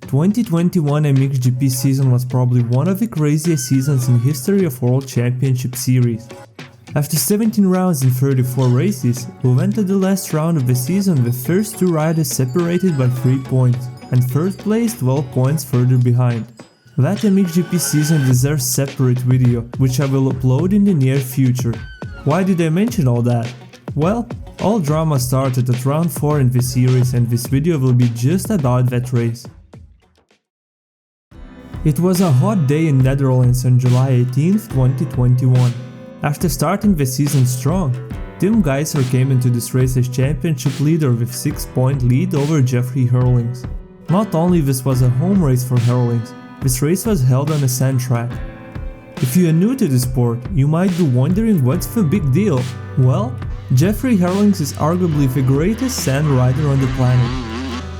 2021 MXGP season was probably one of the craziest seasons in history of World Championship Series. After 17 rounds and 34 races, we went to the last round of the season with first two riders separated by 3 points, and third place 12 points further behind. That MXGP season deserves separate video, which I will upload in the near future. Why did I mention all that? Well, all drama started at round 4 in the series, and this video will be just about that race. It was a hot day in Netherlands on July 18th, 2021. After starting the season strong, Tim Gajser came into this race as championship leader with 6-point lead over Jeffrey Herlings. Not only this was a home race for Herlings, this race was held on a sand track. If you are new to the sport, you might be wondering what's the big deal. Well, Jeffrey Herlings is arguably the greatest sand rider on the planet.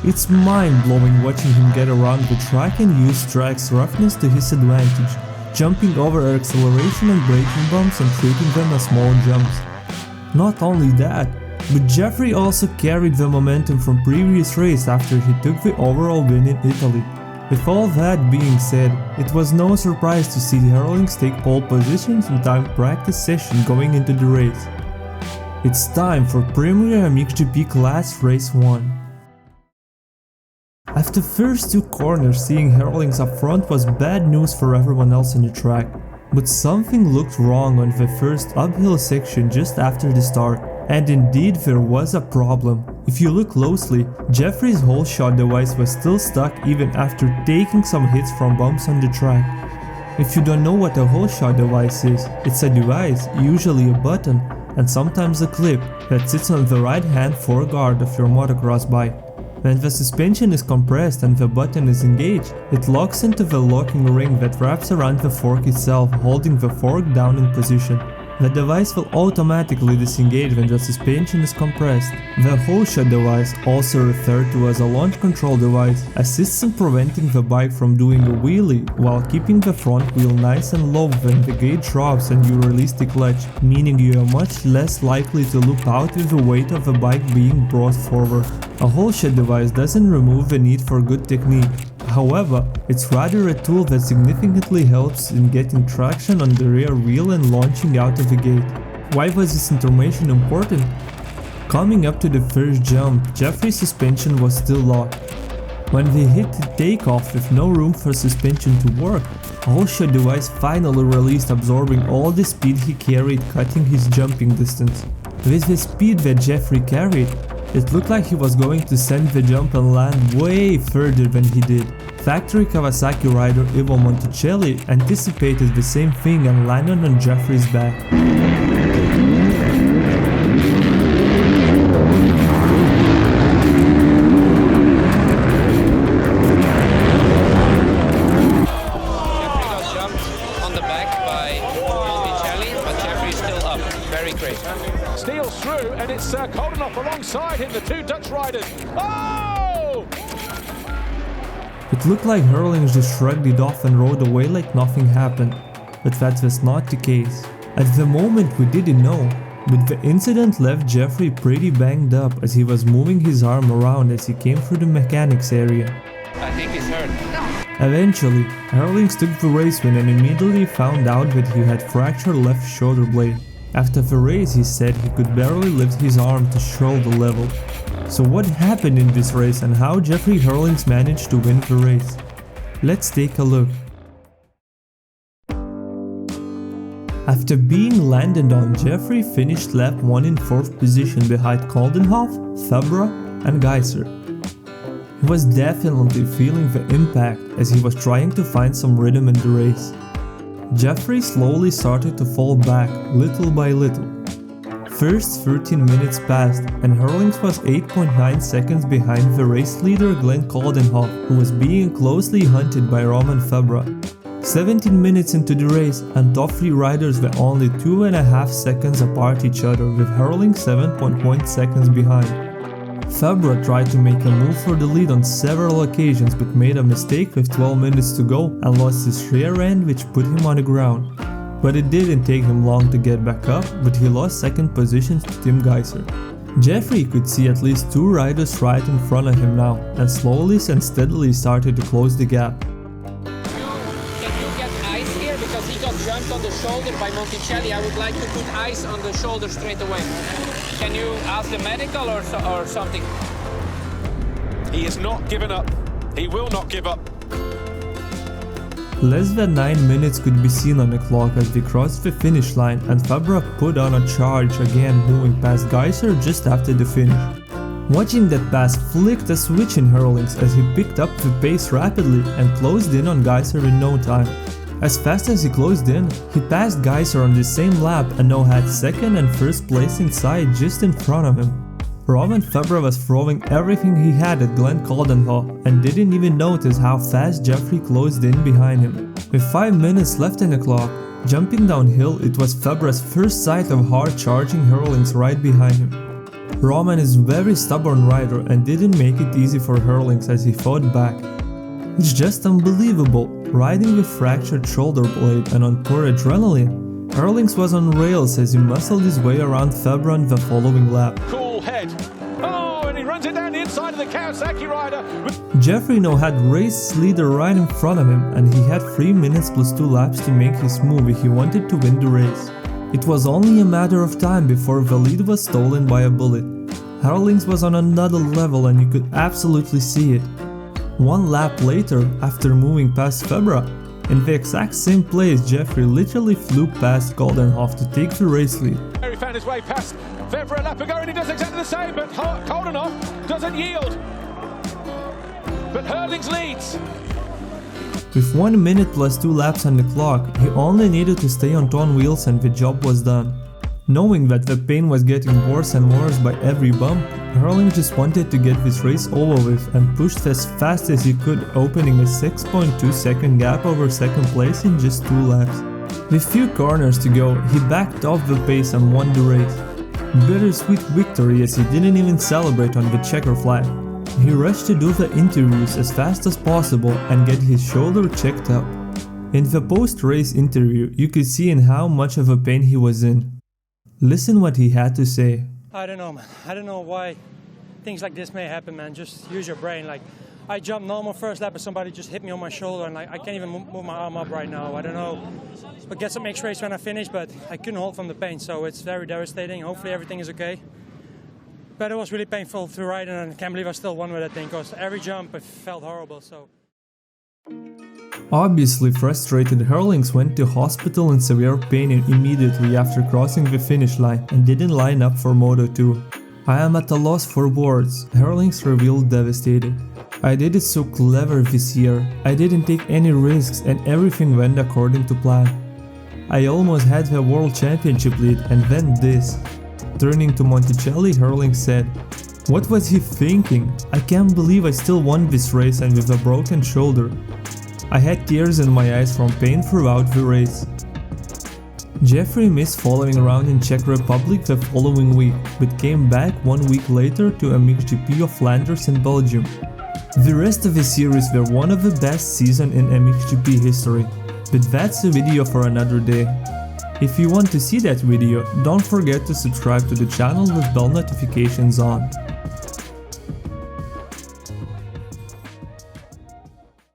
It's mind-blowing watching him get around the track and use track's roughness to his advantage, jumping over acceleration and braking bumps and treating them as small jumps. Not only that, but Jeffrey also carried the momentum from previous race after he took the overall win in Italy. With all that being said, it was no surprise to see Herlings take pole positions in timed practice session going into the race. It's time for Premier MXGP Class Race 1. After first two corners, seeing Herlings up front was bad news for everyone else on the track, but something looked wrong on the first uphill section just after the start, and indeed there was a problem. If you look closely, Jeffrey's holeshot device was still stuck even after taking some hits from bumps on the track. If you don't know what a holeshot device is, it's a device, usually a button, and sometimes a clip, that sits on the right hand foreguard of your motocross bike. When the suspension is compressed and the button is engaged, it locks into the locking ring that wraps around the fork itself, holding the fork down in position. The device will automatically disengage when the suspension is compressed. The holeshot device, also referred to as a launch control device, assists in preventing the bike from doing a wheelie while keeping the front wheel nice and low when the gate drops and you release the clutch, meaning you are much less likely to loop out with the weight of the bike being brought forward. A holeshot device doesn't remove the need for good technique. However, it's rather a tool that significantly helps in getting traction on the rear wheel and launching out of the gate. Why was this information important? Coming up to the first jump, Jeffrey's suspension was still locked. When they hit the takeoff with no room for suspension to work, a holeshot device finally released, absorbing all the speed he carried, cutting his jumping distance. With the speed that Jeffrey carried, it looked like he was going to send the jump and land way further than he did. Factory Kawasaki rider Ivo Monticelli anticipated the same thing and landed on Jeffrey's back. Steals through, and it's Coldenhoff alongside him, the two Dutch riders. Oh! It looked like Herlings just shrugged it off and rode away like nothing happened, but that was not the case. At the moment we didn't know, but the incident left Jeffrey pretty banged up as he was moving his arm around as he came through the mechanics area. I think he's hurt. Eventually, Herlings took the race win and immediately found out that he had fractured left shoulder blade. After the race, he said he could barely lift his arm to shoulder level. So what happened in this race and how Jeffrey Herlings managed to win the race? Let's take a look. After being landed on, Jeffrey finished lap 1 in 4th position behind Coldenhoff, Febvre and Gajser. He was definitely feeling the impact as he was trying to find some rhythm in the race. Jeffrey slowly started to fall back, little by little. First 13 minutes passed and Herlings was 8.9 seconds behind the race leader Glenn Coldenhoff, who was being closely hunted by Romain Febvre. 17 minutes into the race and top 3 riders were only 2.5 seconds apart each other, with Herlings 7.1 seconds behind. Febvre tried to make a move for the lead on several occasions but made a mistake with 12 minutes to go and lost his rear end, which put him on the ground. But it didn't take him long to get back up, but he lost second position to Tim Gajser. Jeffrey could see at least 2 riders right in front of him now, and slowly and steadily started to close the gap. Can you get ice here? Because he got jumped on the shoulder by Monticelli. I would like to put ice on the shoulder straight away. Can you ask the medical or something? He has not given up. He will not give up. Less than 9 minutes could be seen on the clock as they crossed the finish line, and Febvre put on a charge again, moving past Gajser just after the finish. Watching that pass flicked a switch in Herlings as he picked up the pace rapidly and closed in on Gajser in no time. As fast as he closed in, he passed Gajser on the same lap and now had second and first place inside just in front of him. Romain Febvre was throwing everything he had at Coldenhoff and didn't even notice how fast Jeffrey closed in behind him. With 5 minutes left in the clock, jumping downhill, it was Febvre's first sight of hard charging Herlings right behind him. Romain is a very stubborn rider and didn't make it easy for Herlings as he fought back. It's just unbelievable, riding with fractured shoulder blade and on poor adrenaline. Herlings was on rails as he muscled his way around Febvre on the following lap. Cool head. Oh, and he runs it down the inside of the Kawasaki rider. Jeffrey now had race leader right in front of him, and he had 3 minutes plus 2 laps to make his move if he wanted to win the race. It was only a matter of time before the lead was stolen by a bullet. Herlings was on another level and you could absolutely see it. 1 lap later, after moving past Febvre, in the exact same place, Jeffrey literally flew past Coldenhoff to take the race lead. He found his way past Febvre a lap ago and he does exactly the same, but Coldenhoff doesn't yield. But Herlings leads. With 1 minute plus 2 laps on the clock, he only needed to stay on 2 wheels and the job was done. Knowing that the pain was getting worse and worse by every bump, Herlings just wanted to get this race over with and pushed as fast as he could, opening a 6.2 second gap over second place in just 2 laps. With few corners to go, he backed off the pace and won the race. Bittersweet victory as he didn't even celebrate on the checker flag. He rushed to do the interviews as fast as possible and get his shoulder checked up. In the post-race interview, you could see in how much of a pain he was in. Listen what he had to say. I don't know, man. I don't know why things like this may happen, man. Just use your brain. Like, I jumped normal first lap and somebody just hit me on my shoulder and like I can't even move my arm up right now. I don't know. But get some x-rays when I finish, but I couldn't hold from the pain, so it's very devastating. Hopefully everything is okay. But it was really painful to ride and I can't believe I still won with that thing because every jump it felt horrible, so. Obviously frustrated, Herlings went to hospital in severe pain immediately after crossing the finish line and didn't line up for Moto2. I am at a loss for words, Herlings revealed devastated. I did it so clever this year, I didn't take any risks and everything went according to plan. I almost had the World Championship lead and then this. Turning to Monticelli, Herlings said, "What was he thinking? I can't believe I still won this race and with a broken shoulder. I had tears in my eyes from pain throughout the race." Jeffrey missed following around in Czech Republic the following week, but came back 1 week later to MXGP of Flanders in Belgium. The rest of the series were one of the best seasons in MXGP history, but that's a video for another day. If you want to see that video, don't forget to subscribe to the channel with bell notifications on.